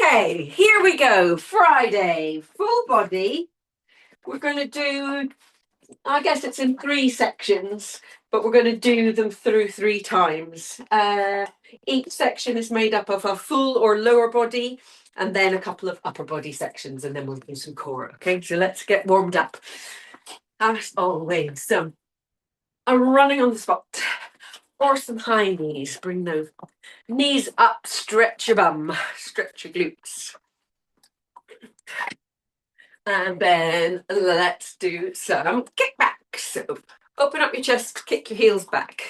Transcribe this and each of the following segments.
Okay, here we go. Friday, full body. We're going to do, I guess it's in 3 sections, but we're going to do them through 3 times. Each section is made up of a full or lower body and then a couple of upper body sections, and then we'll do some core. Okay, so let's get warmed up. As always, so I'm running on the spot. Or some high knees. Bring those knees up, stretch your bum, stretch your glutes. And then let's do some kickbacks. So open up your chest, kick your heels back.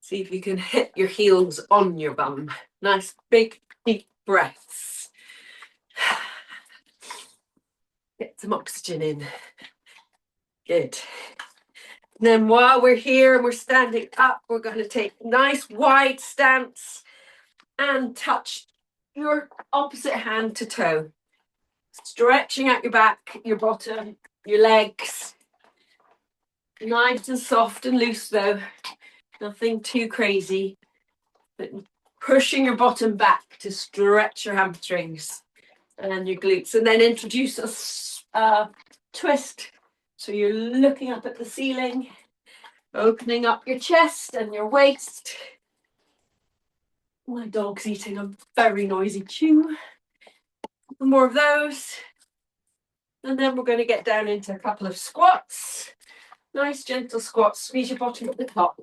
See if you can hit your heels on your bum. Nice big deep breaths. Get some oxygen in. Good. And then while we're here and we're standing up, we're going to take a nice wide stance and touch your opposite hand to toe. Stretching out your back, your bottom, your legs. Nice and soft and loose though. Nothing too crazy. But pushing your bottom back to stretch your hamstrings and your glutes. And then introduce a twist. So you're looking up at the ceiling, opening up your chest and your waist. My dog's eating a very noisy chew. More of those. And then we're going to get down into a couple of squats. Nice gentle squats. Squeeze your bottom at the top.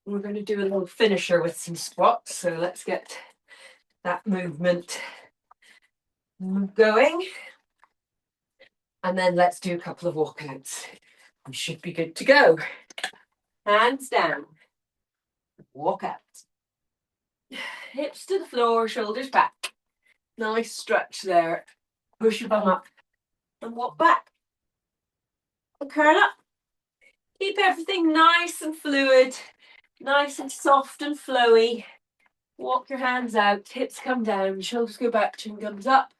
We're going to do a little finisher with some squats. So let's get that movement going. And then let's do a couple of walkouts. We should be good to go. Hands down. Walk out. Hips to the floor, shoulders back. Nice stretch there. Push your bum up and walk back. And curl up. Keep everything nice and fluid, nice and soft and flowy. Walk your hands out, hips come down, shoulders go back, chin comes up,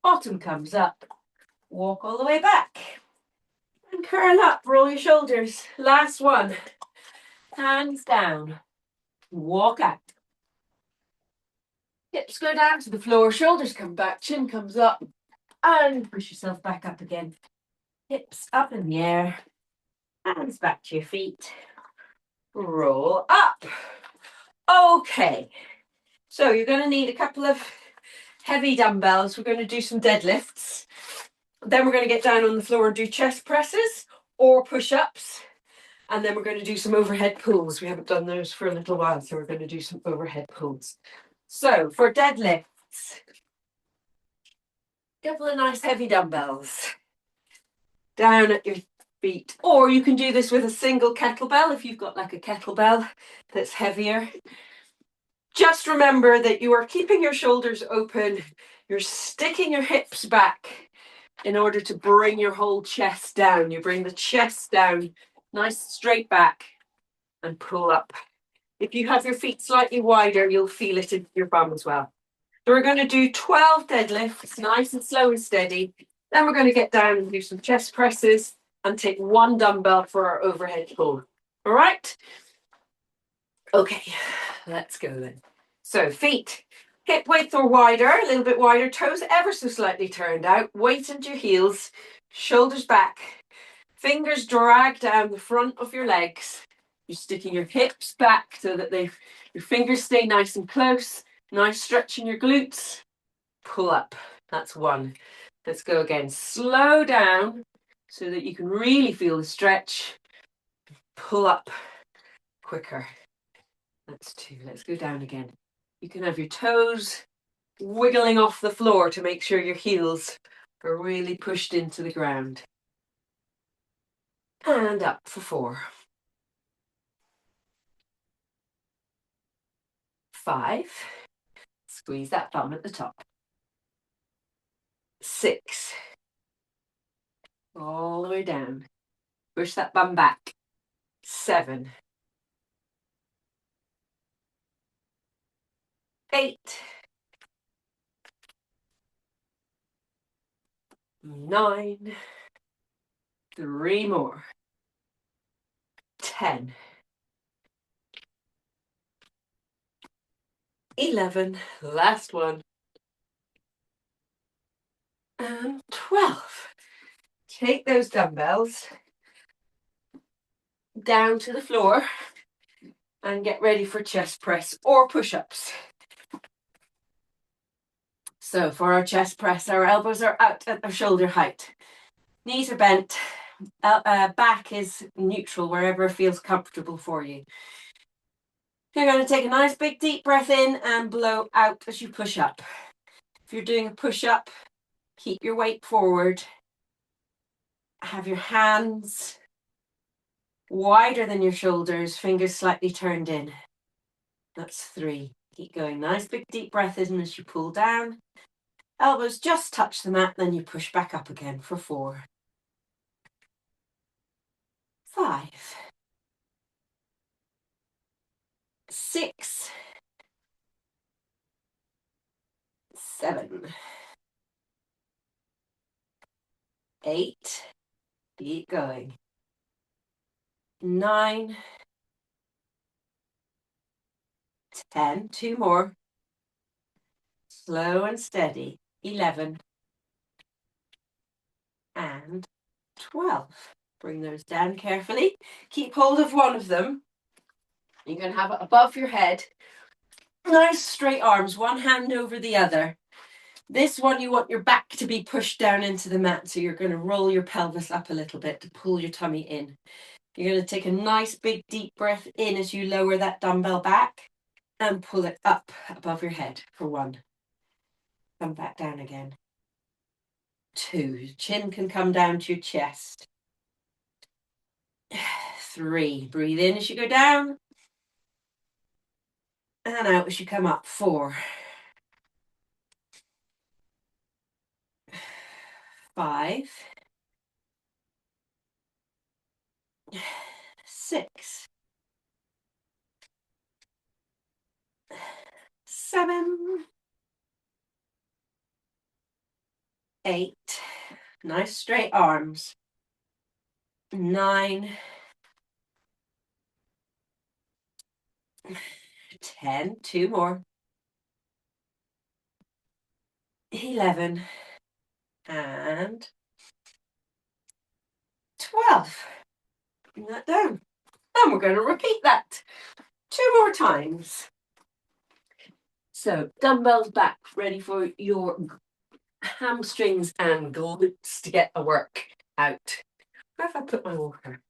bottom comes up. Walk all the way back. And curl up, roll your shoulders. Last one. Hands down. Walk out. Hips go down to the floor, shoulders come back, chin comes up, and push yourself back up again. Hips up in the air, hands back to your feet. Roll up. Okay, so you're going to need a couple of heavy dumbbells. We're going to do some deadlifts. Then we're going to get down on the floor and do chest presses or push-ups. And then we're going to do some overhead pulls. We haven't done those for a little while, so we're going to do some overhead pulls. So for deadlifts, a couple of nice heavy dumbbells down at your feet. Or you can do this with a single kettlebell if you've got like a kettlebell that's heavier. Just remember that you are keeping your shoulders open. You're sticking your hips back in order to bring your whole chest down. You bring the chest down, nice straight back, and pull up. If you have your feet slightly wider, you'll feel it in your bum as well. So we're going to do 12 deadlifts, nice and slow and steady. Then we're going to get down and do some chest presses and take one dumbbell for our overhead pull. All right? Okay, let's go then. So feet, hip width or wider, a little bit wider, toes ever so slightly turned out, weight into your heels, shoulders back, fingers drag down the front of your legs. You're sticking your hips back so that your fingers stay nice and close. Nice stretch in your glutes. Pull up. That's one. Let's go again. Slow down so that you can really feel the stretch. Pull up quicker. That's two. Let's go down again. You can have your toes wiggling off the floor to make sure your heels are really pushed into the ground. And up for 4. 5. Squeeze that bum at the top. 6. All the way down. Push that bum back. 7. 8. 9. 3 more. 10. 11, last one, and 12. Take those dumbbells down to the floor and get ready for chest press or push-ups. So for our chest press, our elbows are out at their shoulder height. Knees are bent, back is neutral wherever feels comfortable for you. You're going to take a nice big deep breath in and blow out as you push up. If you're doing a push-up, keep your weight forward. Have your hands wider than your shoulders, fingers slightly turned in. That's 3. Keep going. Nice big deep breath in as you pull down. Elbows just touch the mat, then you push back up again for 4. 5. 6. 7. 8. Keep going. 9. 10. 2 more. Slow and steady. 11. And 12. Bring those down carefully. Keep hold of one of them. You're going to have it above your head. Nice straight arms, one hand over the other. This one, you want your back to be pushed down into the mat, so you're going to roll your pelvis up a little bit to pull your tummy in. You're going to take a nice big deep breath in as you lower that dumbbell back and pull it up above your head for 1. Come back down again. 2. Chin can come down to your chest. 3. Breathe in as you go down. And out as you come up. 4. 5. 6. 7. 8. Nice straight arms. 9. 10. 2 more. 11. And 12. Bring that down. And we're going to repeat that 2 more times. So dumbbells back, ready for your hamstrings and glutes to get a work out. Where have I put my water?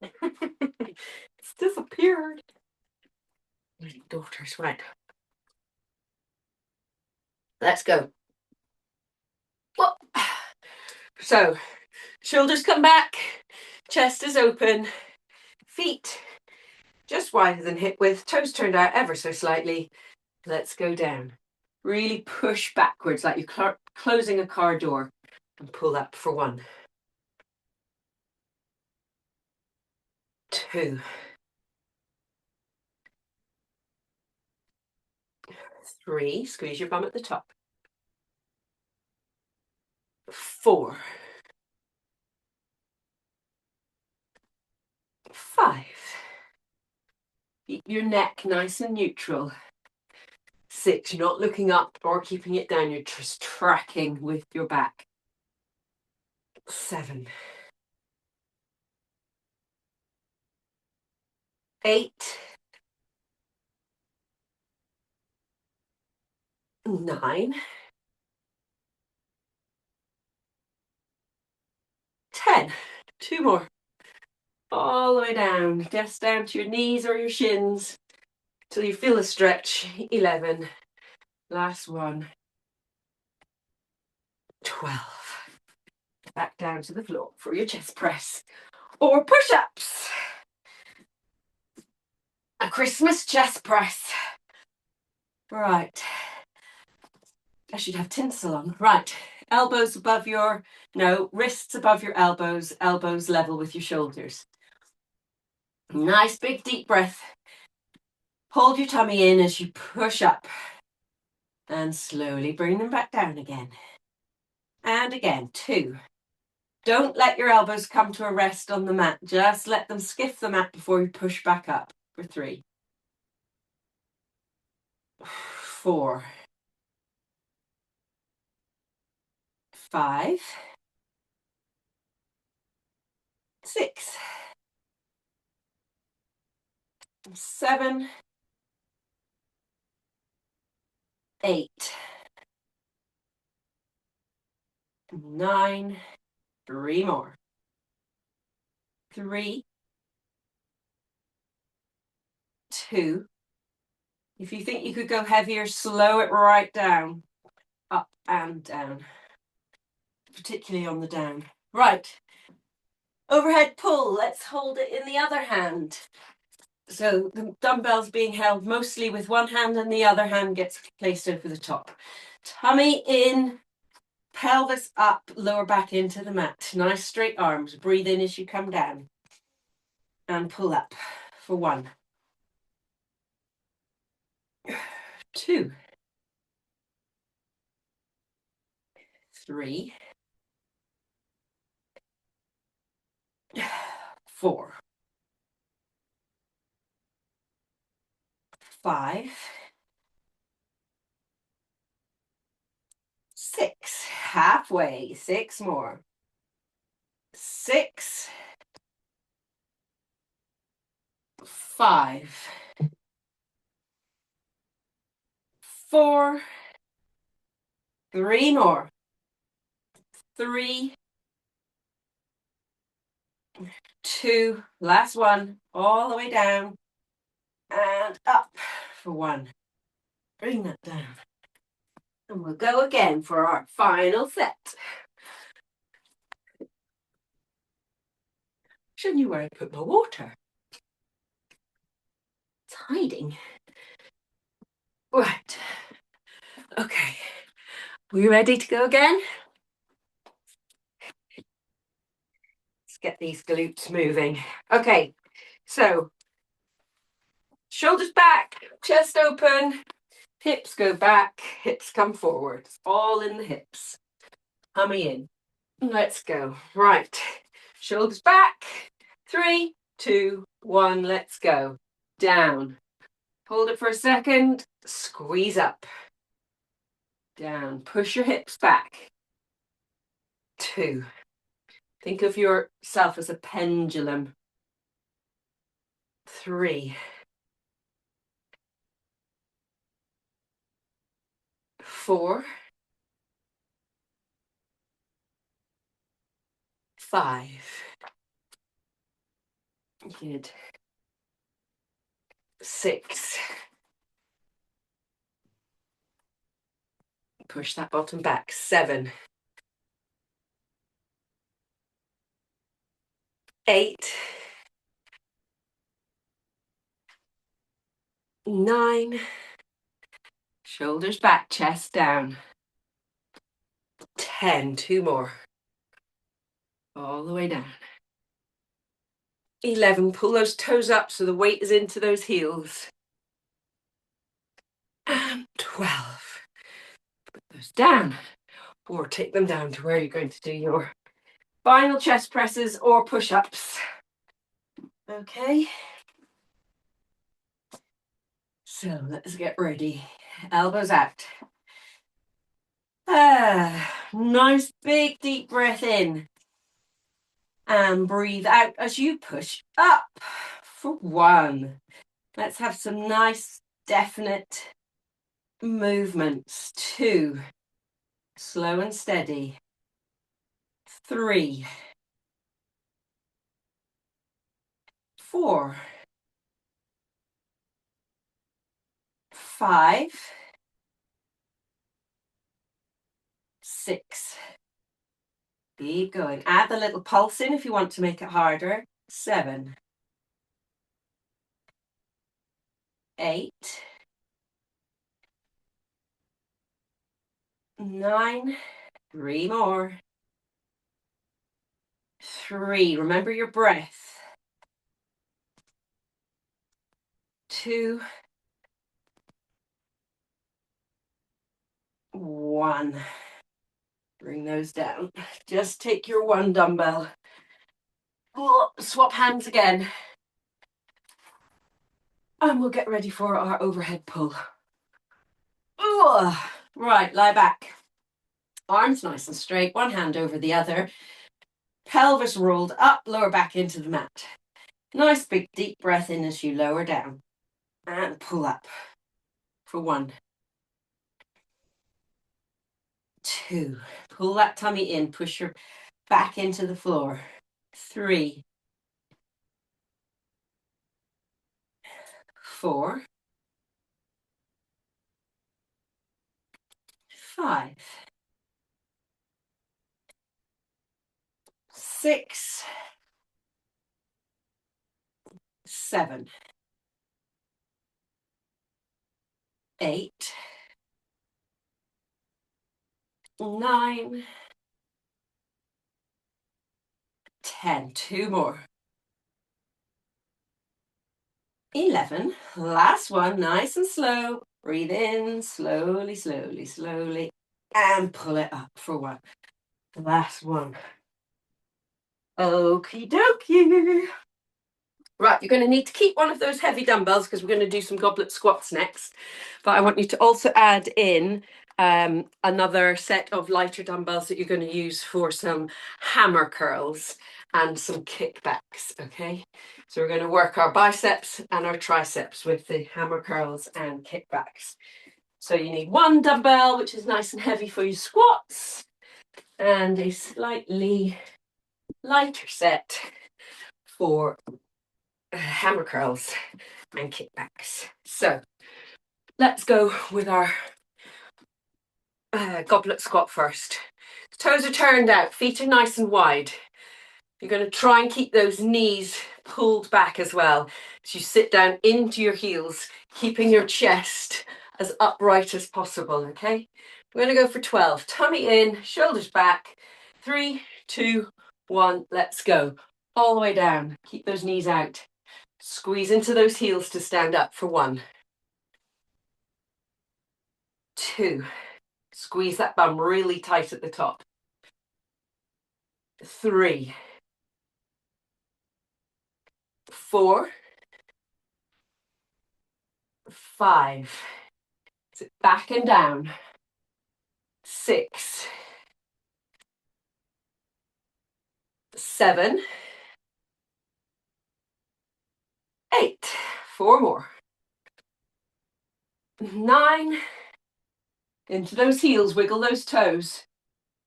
It's disappeared. My daughter's right. Let's go. Whoop. So shoulders come back, chest is open, feet just wider than hip width, toes turned out ever so slightly. Let's go down. Really push backwards like you're closing a car door and pull up for 1. 2. 3. Squeeze your bum at the top. 4. 5. Keep your neck nice and neutral. 6. You're not looking up or keeping it down. You're just tracking with your back. 7. 8. 9. 10. 2 more. All the way down, just down to your knees or your shins till you feel a stretch. 11. Last one. 12. Back down to the floor for your chest press or push-ups. A Christmas chest press. Right. I should have tinsel on. Right. Elbows above your, no, wrists above your elbows, elbows level with your shoulders. Nice big deep breath. Hold your tummy in as you push up and slowly bring them back down again. And again, 2. Don't let your elbows come to a rest on the mat. Just let them skiff the mat before you push back up for 3, 4, 5, 6, 7, 8, 9, 3 more. 3, 2. If you think you could go heavier, slow it right down. Up and down. Particularly on the down. Right. Overhead pull. Let's hold it in the other hand. So the dumbbell's being held mostly with one hand and the other hand gets placed over the top. Tummy in, pelvis up, lower back into the mat. Nice straight arms. Breathe in as you come down. And pull up for 1, 2, 3, 4, 5, 6. Halfway. 6 more. 6, 5, 4, 3 more. 3, 2, last one, all the way down and up for 1. Bring that down. And we'll go again for our final set. Should knew where I put my water. It's hiding. Right. Okay. We ready to go again? Let's get these glutes moving. Okay. So, shoulders back, chest open, hips go back, hips come forward. It's all in the hips. Tummy in. Let's go. Right. Shoulders back. 3, 2, 1. Let's go. Down. Hold it for a second. Squeeze up. Down. Push your hips back. 2. Think of yourself as a pendulum. 3, 4, 5. Good. 6. Push that bottom back. 7, 8, 9. Shoulders back, chest down. 10. 2 more. All the way down. 11. Pull those toes up so the weight is into those heels. And 12. Put those down. Or take them down to where you're going to do your final chest presses or push-ups. Okay. So let's get ready. Elbows out. Nice big deep breath in. And breathe out as you push up for 1. Let's have some nice, definite movements. 2. Slow and steady. 3. 4. 5. 6. Keep going. Add the little pulse in if you want to make it harder. 7. 8. 9. 3 more. 3. Remember your breath. 2. 1. Bring those down. Just take your one dumbbell. Swap hands again. And we'll get ready for our overhead pull. Right, lie back. Arms nice and straight, one hand over the other. Pelvis rolled up, lower back into the mat. Nice big deep breath in as you lower down. And pull up for 1, 2. Pull that tummy in, push your back into the floor. 3, 4, 5, 6, 7, 8, 9, 10. 2 more. 11. Last one, nice and slow. Breathe in, slowly, slowly, slowly, and pull it up for 1. Last one. Okie dokie. Right, you're going to need to keep one of those heavy dumbbells because we're going to do some goblet squats next. But I want you to also add in another set of lighter dumbbells that you're going to use for some hammer curls and some kickbacks, okay? So we're going to work our biceps and our triceps with the hammer curls and kickbacks. So you need one dumbbell, which is nice and heavy for your squats, and a slightly lighter set for hammer curls and kickbacks. So let's go with our goblet squat first. Toes are turned out, feet are nice and wide. You're going to try and keep those knees pulled back as well as you sit down into your heels, keeping your chest as upright as possible, okay? We're going to go for 12. Tummy in, shoulders back. 3, 2, 1, let's go. All the way down. Keep those knees out. Squeeze into those heels to stand up for 1, 2. Squeeze that bum really tight at the top. 3, 4, 5. Sit back and down. 6, 7, 8. 4 more. 9. Into those heels, wiggle those toes.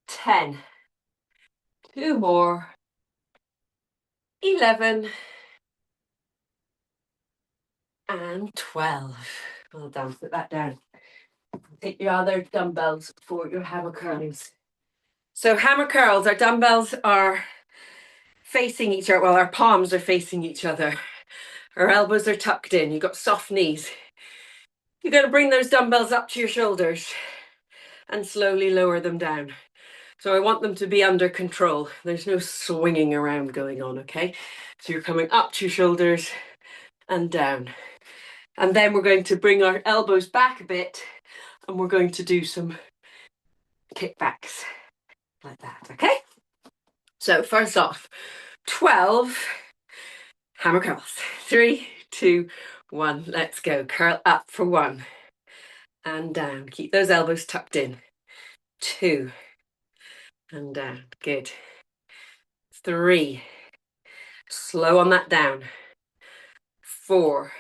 10. 2 more. 11. And 12. Well done. Put that down. Take your other dumbbells for your hammer curls. So hammer curls, our dumbbells are facing each other. Well, our palms are facing each other. Our elbows are tucked in. You've got soft knees. You're going to bring those dumbbells up to your shoulders and slowly lower them down. So I want them to be under control. There's no swinging around going on, okay? So you're coming up to your shoulders and down. And then we're going to bring our elbows back a bit and we're going to do some kickbacks like that, okay? So first off, 12 hammer curls. 3, 2, 1, let's go. Curl up for 1 and down. Keep those elbows tucked in. 2 and down. Good. 3. Slow on that down. 4.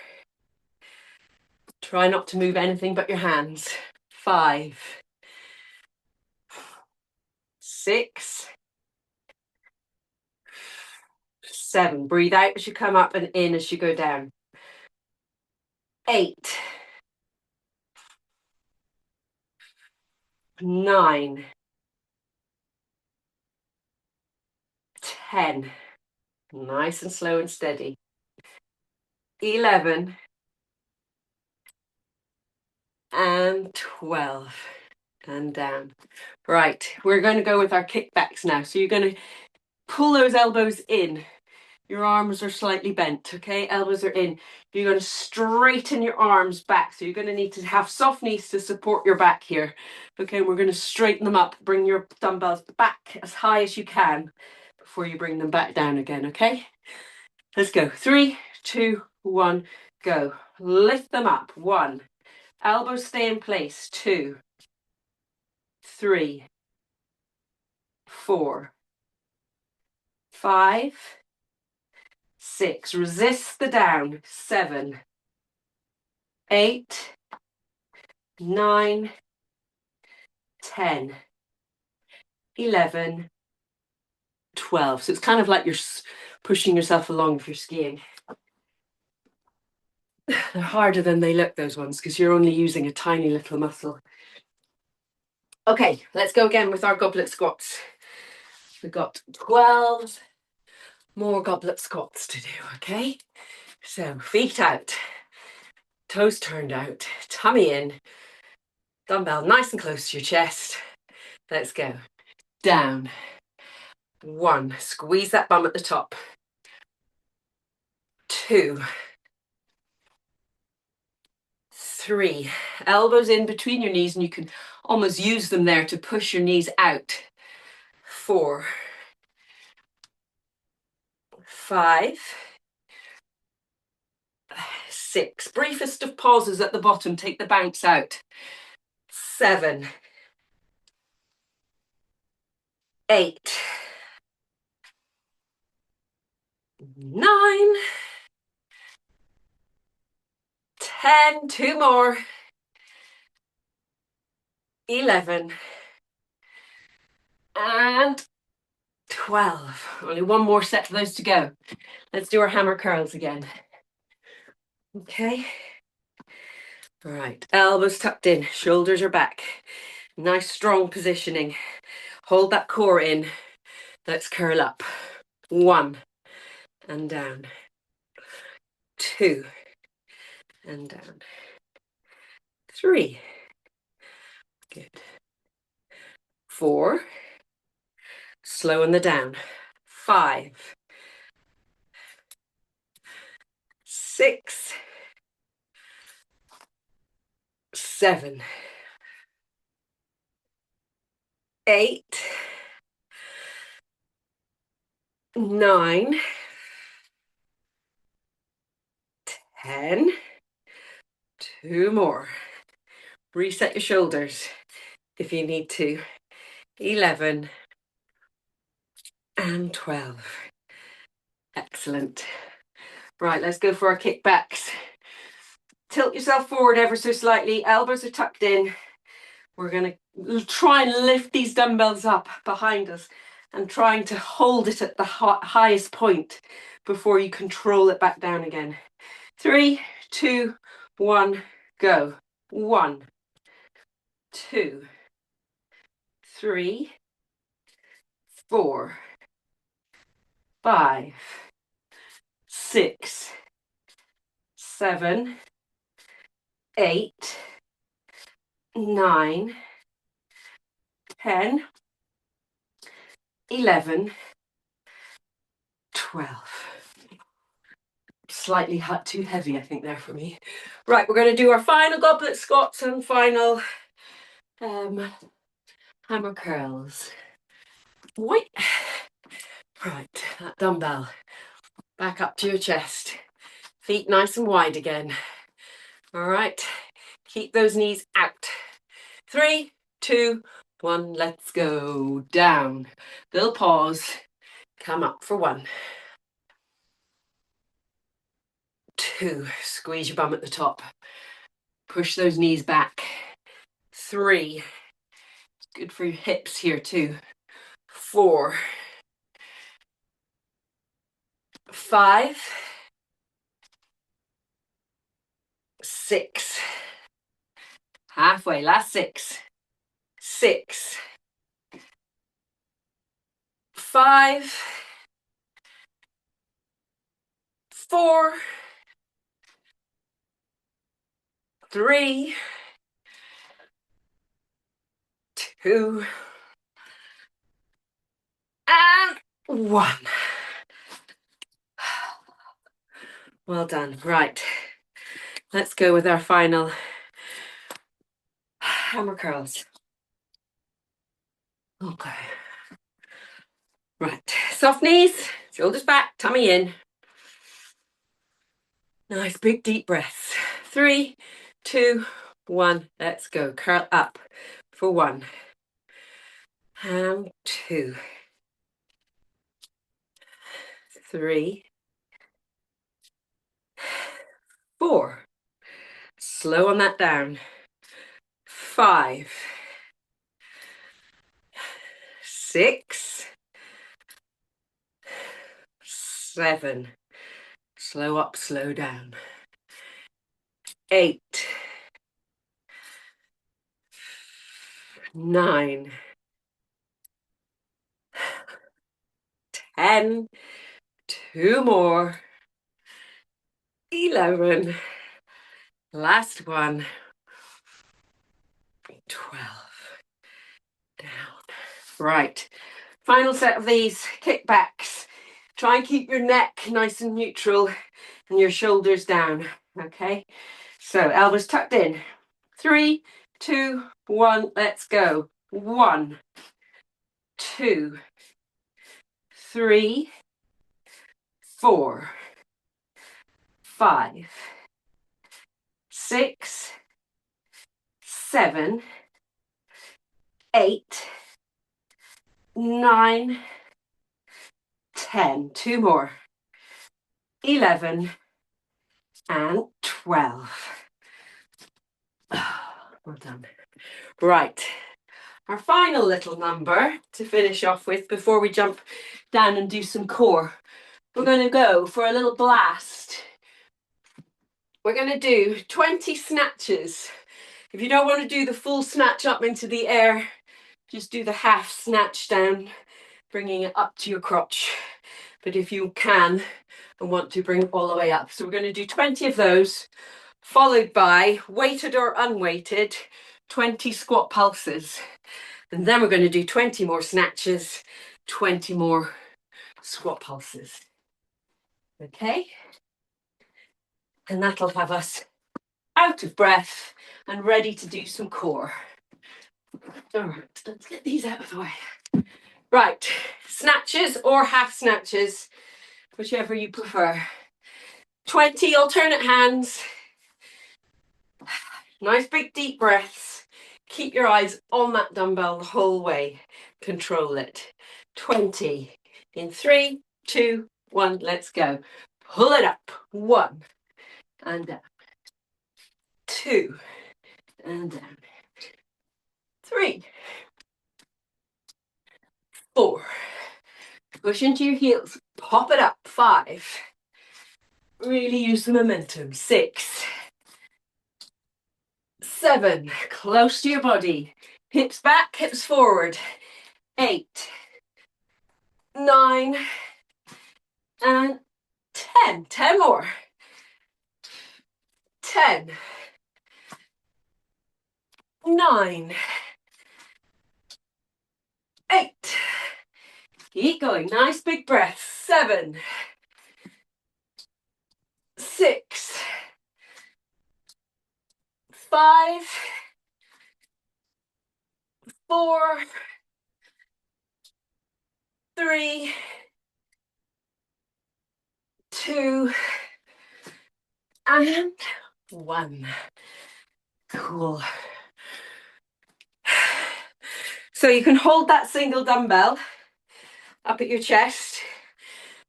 Try not to move anything but your hands. 5. 6. 7. Breathe out as you come up and in as you go down. 8. 9. 10. Nice and slow and steady. 11. And 12. And down. Right, we're going to go with our kickbacks now. So you're going to pull those elbows in Your arms are slightly bent, okay? Elbows are in. You're going to straighten your arms back. So you're going to need to have soft knees to support your back here. Okay, we're going to straighten them up. Bring your dumbbells back as high as you can before you bring them back down again, okay? Let's go. 3, 2, 1, go. Lift them up. 1. Elbows stay in place. 2, 3, 4, 5, 6. Resist the down. 7, 8, 9, 10, 11, 12. So it's kind of like you're pushing yourself along if you're skiing. They're harder than they look, those ones, because you're only using a tiny little muscle. Okay, let's go again with our goblet squats. We've got 12 more goblet squats to do, okay? So feet out, toes turned out, tummy in, dumbbell nice and close to your chest. Let's go. Down. 1, squeeze that bum at the top. 2, 3, elbows in between your knees and you can almost use them there to push your knees out. 4, 5, 6, briefest of pauses at the bottom, take the bounce out. 7, 8, 9, 10, 2 more, 11, and 12. Only one more set for those to go. Let's do our hammer curls again. Okay. All right, elbows tucked in, shoulders are back. Nice strong positioning. Hold that core in. Let's curl up. 1, and down. 2, and down. 3. Good. 4. Slow on the down. 5, 6, 7, 8, 9, 10. 2 more. Reset your shoulders if you need to. 11 and 12. Excellent. Right, let's go for our kickbacks. Tilt yourself forward ever so slightly. Elbows are tucked in. We're going to try and lift these dumbbells up behind us and trying to hold it at the highest point before you control it back down again. 3, 2, 1, go. 1, 2, 3, 4, 5, 6, 7, 8, 9, 10, 11, 12. Slightly too heavy, I think, there for me. Right, we're going to do our final goblet squats and final hammer curls. Wait. Right, that dumbbell back up to your chest. Feet nice and wide again. All right, keep those knees out. 3, 2, 1, let's go. Down. Little pause. Come up for 1. 2, squeeze your bum at the top. Push those knees back. 3, good for your hips here too. 4, 5, 6, halfway, last 6, 6, 5, 4, 3, 2, and 1. Well done. Right. Let's go with our final hammer curls. Okay. Right. Soft knees, shoulders back, tummy in. Nice big deep breaths. 3, 2, 1. Let's go. Curl up for 1. And 2. 3, 4. Slow on that down. 5, 6, 7. Slow up, slow down. 8, 9, 10. 2 more. 11. Last one. 12. Down. Right. Final set of these kickbacks. Try and keep your neck nice and neutral and your shoulders down. Okay. So elbows tucked in. 3, 2, 1. Let's go. 1, 2, 3, 4, 5, 6, 7, 8, 9, 10. 2 more. 11 and 12. Well done. Right. Our final little number to finish off with before we jump down and do some core. We're going to go for a little blast. We're going to do 20 snatches. If you don't want to do the full snatch up into the air, just do the half snatch down, bringing it up to your crotch. But if you can and want to, bring it all the way up. So we're going to do 20 of those, followed by, weighted or unweighted, 20 squat pulses. And then we're going to do 20 more snatches, 20 more squat pulses. Okay? And that'll have us out of breath and ready to do some core. All right, let's get these out of the way. Right, snatches or half snatches, whichever you prefer. 20 alternate hands. Nice big deep breaths. Keep your eyes on that dumbbell the whole way. Control it. 20. In 3, 2, 1, let's go. Pull it up. 1 and down. 2 and down. 3, 4. Push into your heels. Pop it up. 5. Really use the momentum. 6, 7. Close to your body. Hips back, hips forward. 8, 9, and 10. 10 more. 10, 9, 8. Keep going. Nice big breath. 7, 6, 5, 4, 3, 2, and 1. Cool. So you can hold that single dumbbell up at your chest.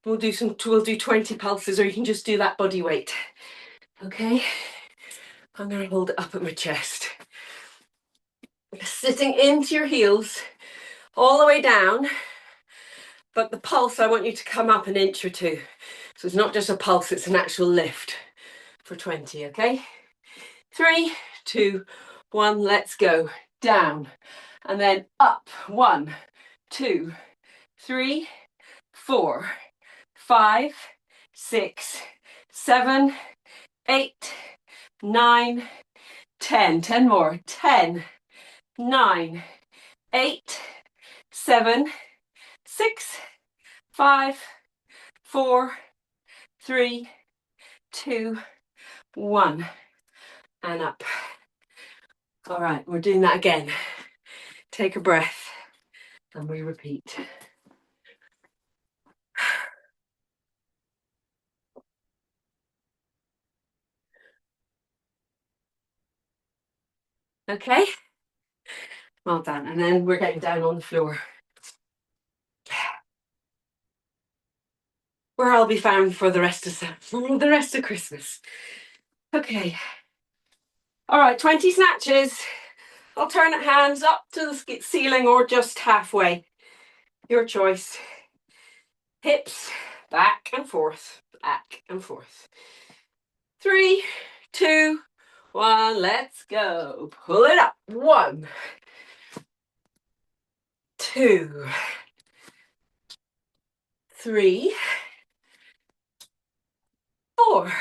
We'll do 20 pulses, or you can just do that body weight. Okay? I'm going to hold it up at my chest. Sitting into your heels all the way down, but the pulse, I want you to come up an inch or 2. So it's not just a pulse, it's an actual lift for 20, okay? 3, 2, 1, let's go. Down and then up. 1, 2, 3, 4, 5, 6, 7, 8, 9, 10. 10 more. 10, 9, 8, 7, 6, 5, 4, 3, 2, 1, and up. All right, we're doing that again. Take a breath, and we repeat. Okay, well done. And then we're getting down on the floor, where I'll be found for the rest of Christmas. Okay. All right, 20 snatches. Alternate hands up to the ceiling or just halfway. Your choice. Hips back and forth, back and forth. 3, 2, 1, let's go. Pull it up. 1, 2, 3, 4,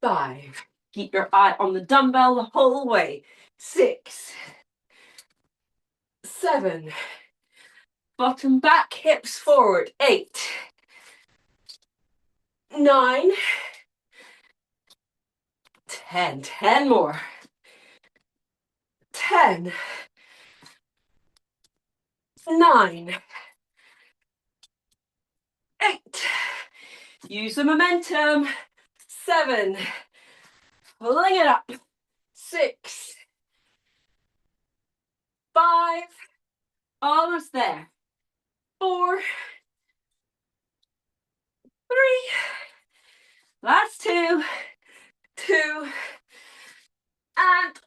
5. Keep your eye on the dumbbell the whole way. 6, 7. Bottom back, hips forward. 8, 9, 10. 10 more. 10, 9, 8. Use the momentum. 7. Pulling it up. 6, 5. Almost there. 4, 3. Last 2, 2, and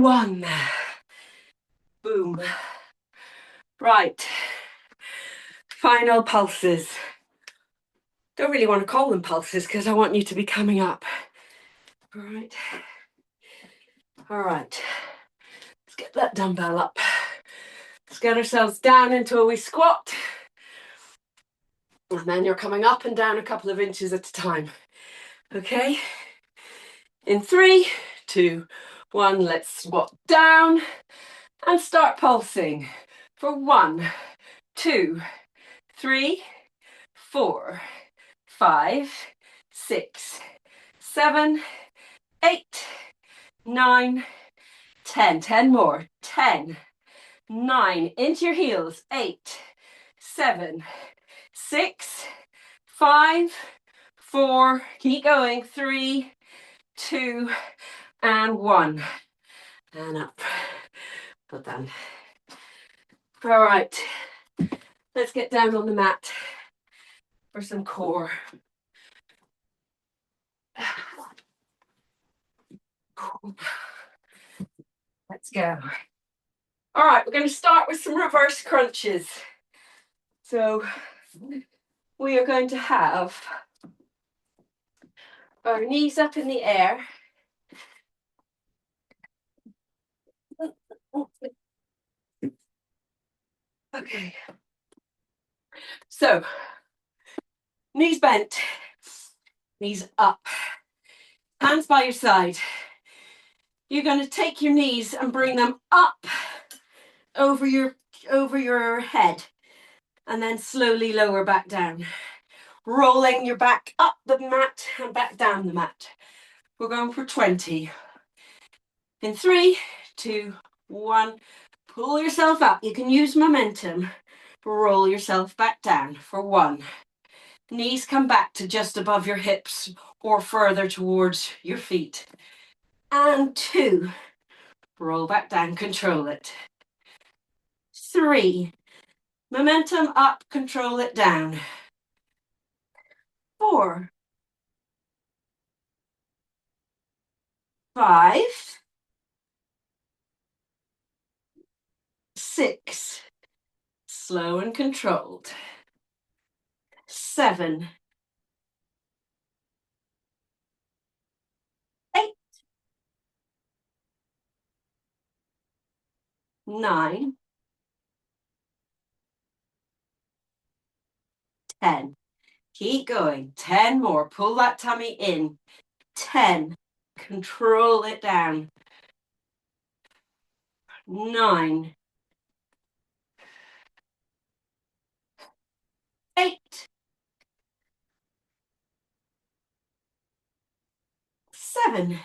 1. Boom. Right. Final pulses. Don't really want to call them pulses because I want you to be coming up. All right. All right. Let's get that dumbbell up. Let's get ourselves down until we squat. And then you're coming up and down a couple of inches at a time. Okay? In 3, 2, 1, let's squat down and start pulsing for 1, 2, 3, 4, 5, 6, 7, 8, 9, 10. 10 more. 10, 9. Into your heels. 8, 7, 6, 5, 4. Keep going. 3, 2, and 1. And up. Well done. All right. Let's get down on the mat for some core. Let's go. All right, we're going to start with some reverse crunches. So we are going to have our knees up in the air. Okay. So knees bent, knees up, hands by your side. You're going to take your knees and bring them up over your head and then slowly lower back down. Rolling your back up the mat and back down the mat. We're going for 20. In 3, 2, 1, pull yourself up. You can use momentum. Roll yourself back down for 1. Knees come back to just above your hips or further towards your feet. And 2, roll back down, control it. 3, momentum up, control it down. 4, 5, 6, slow and controlled. 7, 8, 9, 10. Keep going. 10 more. Pull that tummy in. 10. Control it down. 9, 8, 7.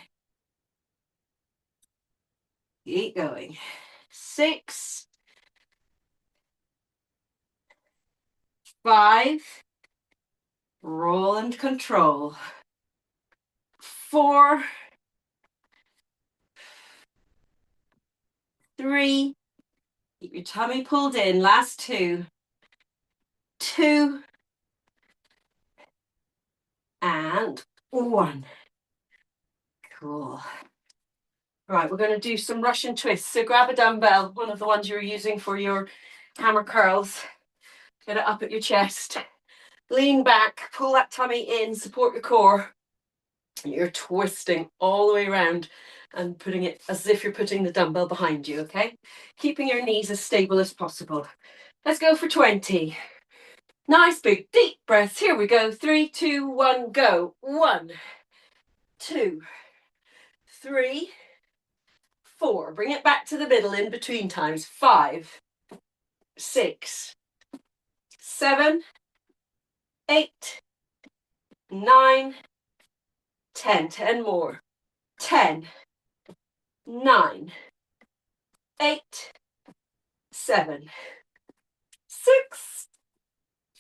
Keep going. 6, 5, roll and control. 4, 3, keep your tummy pulled in. Last 2, 2, and 1. Cool. Right, we're going to do some Russian twists. So grab a dumbbell, one of the ones you're using for your hammer curls. Get it up at your chest. Lean back, pull that tummy in, support your core. You're twisting all the way around and putting it as if you're putting the dumbbell behind you, okay? Keeping your knees as stable as possible. Let's go for 20. Nice big deep breaths. Here we go. 3, 2, 1, go. 1, 2, 3, 4. Bring it back to the middle in between times. 5, 6, 7, 8, 9, 10. 10 more. 10, 9, 8, 7, 6,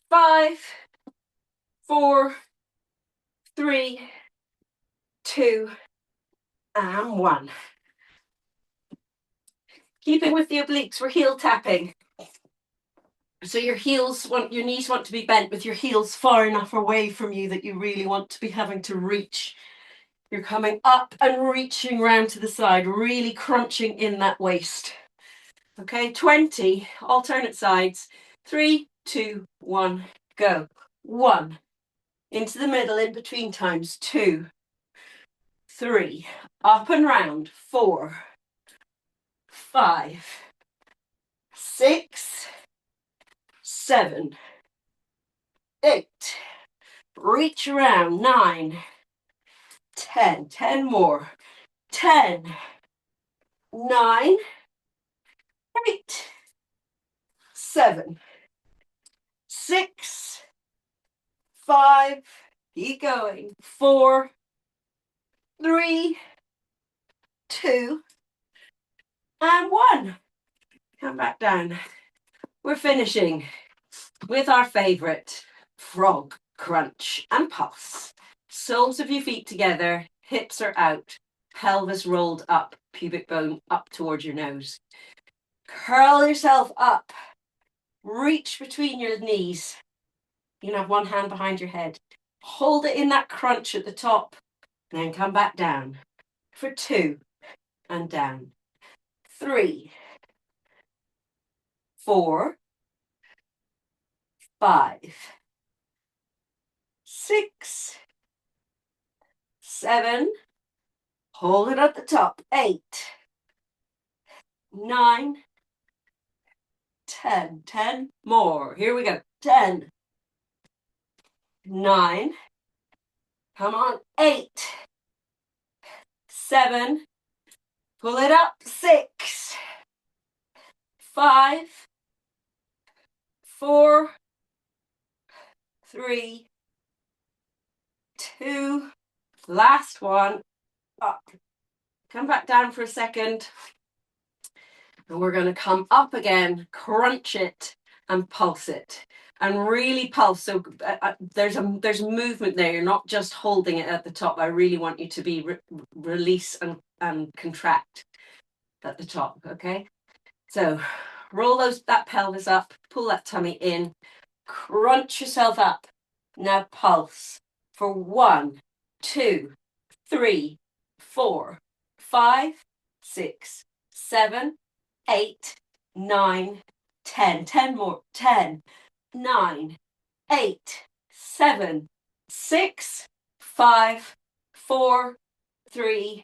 5, 4, 3, 2, and 1. Keeping with the obliques, we're heel tapping. So your knees want to be bent with your heels far enough away from you that you really want to be having to reach. You're coming up and reaching round to the side, really crunching in that waist. Okay, 20, alternate sides. 3, 2, 1, go. 1, into the middle in between times. 2, 3, up and round. 4, 5, 6, 7, 8, reach around. 9, 10, 10 more. 10, 9, 8, 7, 6, 5, keep going. 4, 3, 2, and 1. Come back down. We're finishing with our favorite frog crunch and pulse. Soles of your feet together, hips are out, pelvis rolled up, pubic bone up towards your nose. Curl yourself up, reach between your knees. You can have one hand behind your head. Hold it in that crunch at the top, then come back down for 2 and down. 3, 4, 5, 6, 7, hold it at the top. 8, 9, 10. 10 more. Here we go. 10, 9, come on. 8, 7, pull it up. 6, 5, 4, 3, 2, last one, up. Come back down for a second. And we're going to come up again, crunch it, and pulse it. And really pulse. So there's a movement there. You're not just holding it at the top. I really want you to be release and contract at the top, okay? So roll that pelvis up, pull that tummy in, crunch yourself up. Now pulse for 1, 2, 3, 4, 5, 6, 7, 8, 9, 10. 10 more. 10, 9, 8, 7, 6, 5, 4, 3,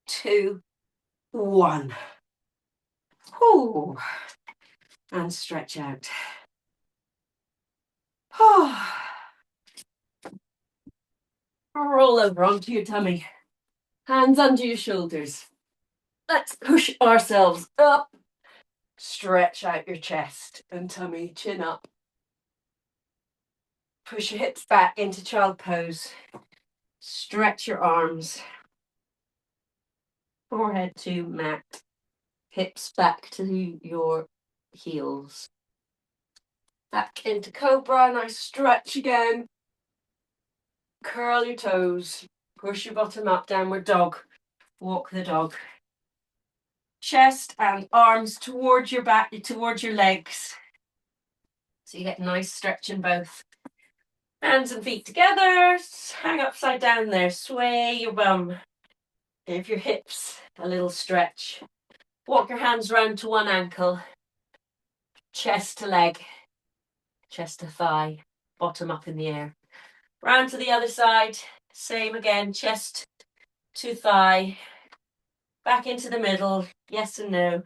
2, 1. Whew. And stretch out. Roll over onto your tummy. Hands under your shoulders. Let's push ourselves up. Stretch out your chest and tummy, chin up. Push your hips back into child pose. Stretch your arms. Forehead to mat. Hips back to your heels. Back into cobra. Nice stretch again. Curl your toes. Push your bottom up. Downward dog. Walk the dog. Chest and arms towards your back, towards your legs. So you get a nice stretch in both. Hands and feet together. Hang upside down there. Sway your bum. Give your hips a little stretch. Walk your hands round to one ankle. Chest to leg. Chest to thigh. Bottom up in the air. Round to the other side. Same again. Chest to thigh. Back into the middle. Yes and no.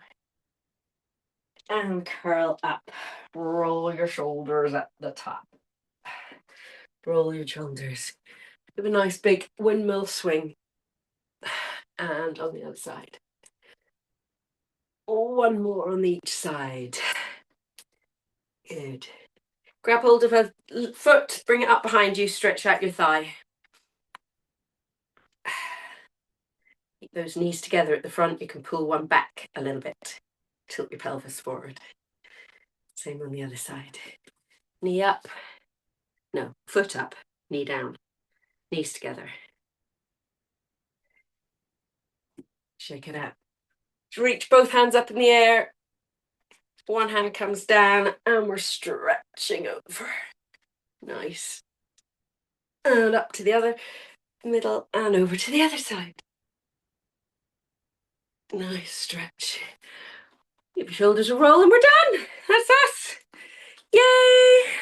And curl up. Roll your shoulders at the top. Roll your shoulders. Give a nice big windmill swing. And on the other side. One more on each side. Good. Grab hold of a foot, bring it up behind you, stretch out your thigh. Keep those knees together at the front. You can pull one back a little bit. Tilt your pelvis forward. Same on the other side. Knee up. No, foot up, knee down. Knees together. Shake it out. Reach both hands up in the air. One hand comes down and we're stretching over. Nice. And up to the other, middle, and over to the other side. Nice stretch. Give your shoulders a roll and we're done. That's us. Yay!